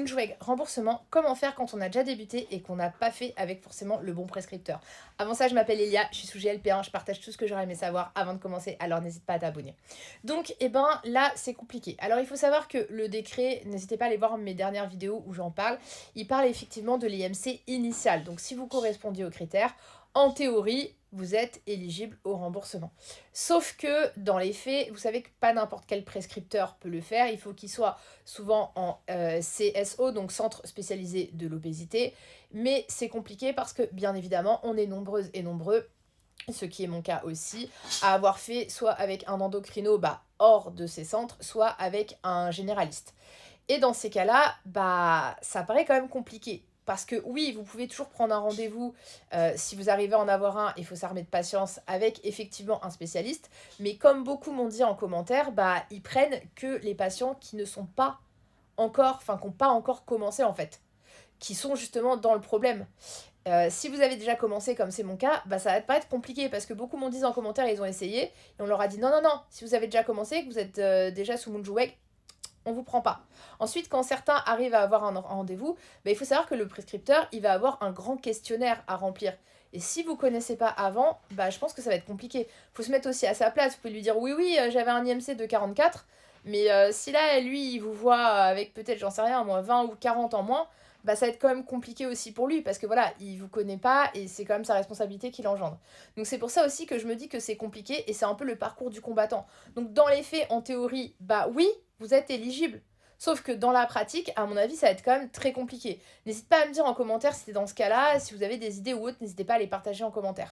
Moonjweg, remboursement, comment faire quand on a déjà débuté et qu'on n'a pas fait avec forcément le bon prescripteur. Avant ça, je m'appelle Elia, je suis sous GLP1, je partage tout ce que j'aurais aimé savoir avant de commencer, alors n'hésite pas à t'abonner. Donc, là, c'est compliqué. Alors, il faut savoir que le décret, n'hésitez pas à aller voir mes dernières vidéos où j'en parle, il parle effectivement de l'IMC initial. Donc, si vous correspondiez aux critères, en théorie, vous êtes éligible au remboursement. Sauf que dans les faits, vous savez que pas n'importe quel prescripteur peut le faire. Il faut qu'il soit souvent en CSO, donc centre spécialisé de l'obésité. Mais c'est compliqué parce que bien évidemment, on est nombreuses et nombreux, ce qui est mon cas aussi, à avoir fait soit avec un endocrino hors de ces centres, soit avec un généraliste. Et dans ces cas-là, ça paraît quand même compliqué. Parce que oui, vous pouvez toujours prendre un rendez-vous si vous arrivez à en avoir un, il faut s'armer de patience avec effectivement un spécialiste. Mais comme beaucoup m'ont dit en commentaire, ils prennent que les patients qui ne sont pas encore, enfin qui n'ont pas encore commencé en fait, qui sont justement dans le problème. Si vous avez déjà commencé comme c'est mon cas, ça va pas être compliqué parce que beaucoup m'ont dit en commentaire, ils ont essayé et on leur a dit non, non, non, si vous avez déjà commencé, que vous êtes déjà sous Moonjweg, on vous prend pas. Ensuite, quand certains arrivent à avoir un rendez-vous, il faut savoir que le prescripteur, il va avoir un grand questionnaire à remplir. Et si vous connaissez pas avant, je pense que ça va être compliqué. Faut se mettre aussi à sa place. Vous pouvez lui dire oui, oui, j'avais un IMC de 44, mais si là, lui, il vous voit avec peut-être, j'en sais rien, moi, 20 ou 40 en moins, ça va être quand même compliqué aussi pour lui parce que voilà, il vous connaît pas et c'est quand même sa responsabilité qu'il engendre. Donc c'est pour ça aussi que je me dis que c'est compliqué et c'est un peu le parcours du combattant. Donc dans les faits, en théorie, oui, vous êtes éligible. Sauf que dans la pratique, à mon avis, ça va être quand même très compliqué. N'hésite pas à me dire en commentaire si c'est dans ce cas-là, si vous avez des idées ou autres, n'hésitez pas à les partager en commentaire.